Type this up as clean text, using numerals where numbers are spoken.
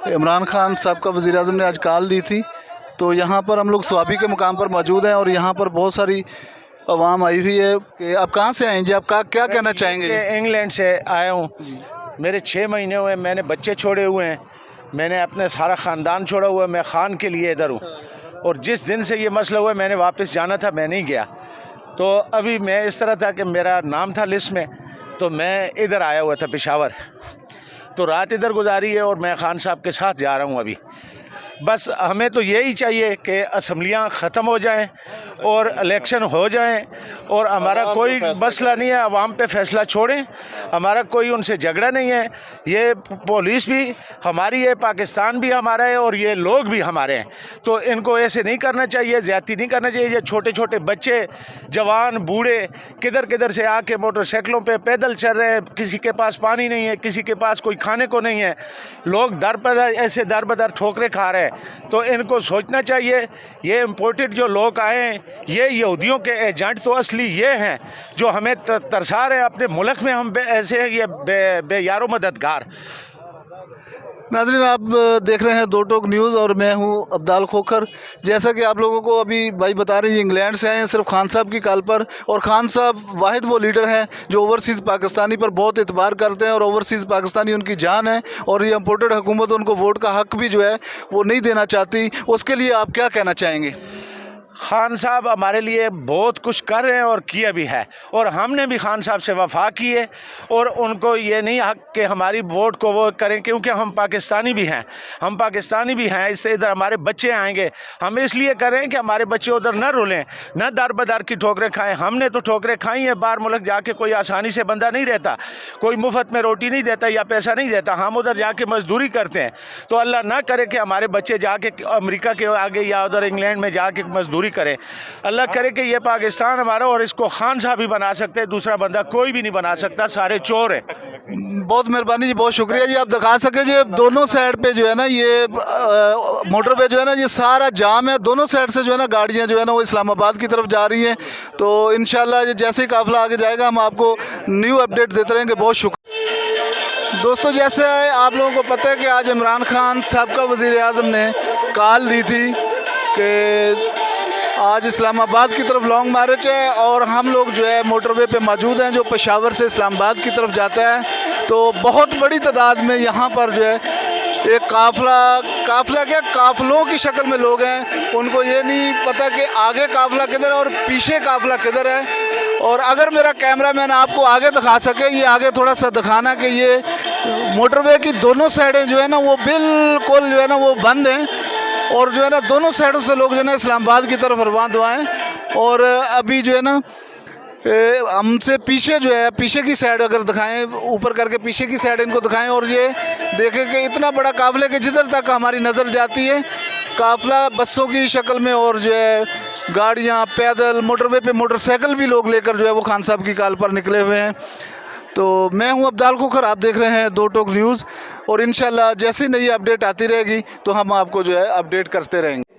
इमरान खान साहब का वज़ीर आज़म ने आज कॉल दी थी, तो यहाँ पर हम लोग स्वाबी के मुकाम पर मौजूद हैं और यहाँ पर बहुत सारी आवाम आई हुई है। कि आप कहाँ से आए जी, आप क्या कहना चाहेंगे? इंग्लैंड से आया हूँ। मेरे 6 महीने हुए, मैंने बच्चे छोड़े हुए हैं, मैंने अपने सारा ख़ानदान छोड़ा हुआ है। मैं खान के लिए इधर हूँ और जिस दिन से ये मसला हुआ मैंने वापस जाना था, मैं नहीं गया। तो अभी मैं इस तरह था कि मेरा नाम था लिस्ट में, तो मैं इधर आया हुआ था पेशावर, तो रात इधर गुजारी है और मैं खान साहब के साथ जा रहा हूँ अभी। बस हमें तो यही चाहिए कि असम्बलियाँ ख़त्म हो जाएं और इलेक्शन हो जाएं और हमारा कोई मसला नहीं है, आवाम पे फैसला छोड़ें, हमारा कोई उनसे झगड़ा नहीं है। ये पुलिस भी हमारी है, पाकिस्तान भी हमारा है और ये लोग भी हमारे हैं, तो इनको ऐसे नहीं करना चाहिए, ज़्यादती नहीं करना चाहिए। ये छोटे छोटे बच्चे, जवान, बूढ़े किधर किधर से आके मोटरसाइकिलों पे पैदल चल रहे हैं, किसी के पास पानी नहीं है, किसी के पास कोई खाने को नहीं है, लोग दर बदर ऐसे दर बदर ठोकरे खा रहे हैं। तो इनको सोचना चाहिए, ये इम्पोर्टेड जो लोग आए हैं ये यहूदियों के एजेंट तो असली ये हैं जो हमें तरसा रहे हैं अपने मुल्क में। हम ऐसे हैं ये बेयारो मददगार। नाज़रीन, आप देख रहे हैं दो टोक न्यूज़ और मैं हूं अब्दाल खोखर। जैसा कि आप लोगों को अभी भाई बता रहे हैं, इंग्लैंड से आए हैं सिर्फ खान साहब की कॉल पर, और खान साहब वाहिद वो लीडर हैं जो ओवरसीज़ पाकिस्तानी पर बहुत एतबार करते हैं और ओवरसीज़ पाकिस्तानी उनकी जान है, और ये इम्पोर्टेड हुकूमत उनको वोट का हक़ भी जो है वो नहीं देना चाहती। उसके लिए आप क्या कहना चाहेंगे? खान साहब हमारे लिए बहुत कुछ कर रहे हैं और किया भी है, और हमने भी खान साहब से वफा की है, और उनको ये नहीं हक कि हमारी वोट को वो करें, क्योंकि हम पाकिस्तानी भी हैं, हम पाकिस्तानी भी हैं। इससे इधर हमारे बच्चे आएंगे, हम इसलिए करें कि हमारे बच्चे उधर न रुलें, न दर बदर की ठोकरें खाएं। हमने तो ठोकरें खाई हैं, बाहर मुल्क जाके कोई आसानी से बंदा नहीं रहता, कोई मुफ्त में रोटी नहीं देता या पैसा नहीं देता, हम उधर जाके मजदूरी करते हैं। तो अल्लाह ना करे कि हमारे बच्चे जाके अमेरिका के आगे या उधर इंग्लैंड में जाके मजदूरी करें। अल्लाह करे कि ये पाकिस्तान हमारा, और इसको खान साहब ही बना सकते हैं, दूसरा बंदा कोई भी नहीं बना सकता, सारे चोर हैं। बहुत मेहरबानी जी, बहुत शुक्रिया जी। आप दिखा सके जी दोनों साइड पे जो है ना ये मोटरवे जो है ना ये सारा जाम है, दोनों साइड से जो है ना गाड़ियाँ जो है ना वो इस्लामाबाद की तरफ जा रही हैं। तो इंशाल्लाह जैसे ही काफ़िला आगे जाएगा हम आपको न्यू अपडेट देते रहेंगे। बहुत शुक्रिया दोस्तों। जैसे आप लोगों को पता है कि आज इमरान खान साहब का वज़ीर आज़म ने कॉल दी थी कि आज इस्लामाबाद की तरफ लॉन्ग मार्च है, और हम लोग जो है मोटरवे पे मौजूद हैं जो पेशावर से इस्लामाबाद की तरफ जाता है। तो बहुत बड़ी तादाद में यहाँ पर जो है एक काफ़िला क्या काफ़िलों की शक्ल में लोग हैं, उनको ये नहीं पता कि आगे काफ़िला किधर है और पीछे काफ़िला किधर है। और अगर मेरा कैमरा मैन आपको आगे दिखा सके, ये आगे थोड़ा सा दिखाना कि ये मोटरवे की दोनों साइडें जो है ना वो बिल्कुल जो है ना वो बंद हैं, और जो है ना दोनों साइडों से लोग जो है ना इस्लामाबाद की तरफ रवाना हुए हैं। और अभी जो है ना हमसे पीछे जो है, पीछे की साइड अगर दिखाएं, ऊपर करके पीछे की साइड इनको दिखाएं, और ये देखें कि इतना बड़ा काफ़िला कि जिधर तक हमारी नज़र जाती है काफ़िला बसों की शक्ल में, और जो है गाड़ियाँ, पैदल, मोटरवे पे मोटरसाइकिल भी लोग लेकर जो है वो खान साहब की कॉल पर निकले हुए हैं। तो मैं हूं अब्दाल खोखर, आप देख रहे हैं दो टोक न्यूज़, और इंशाल्लाह जैसी नई अपडेट आती रहेगी तो हम आपको जो है अपडेट करते रहेंगे।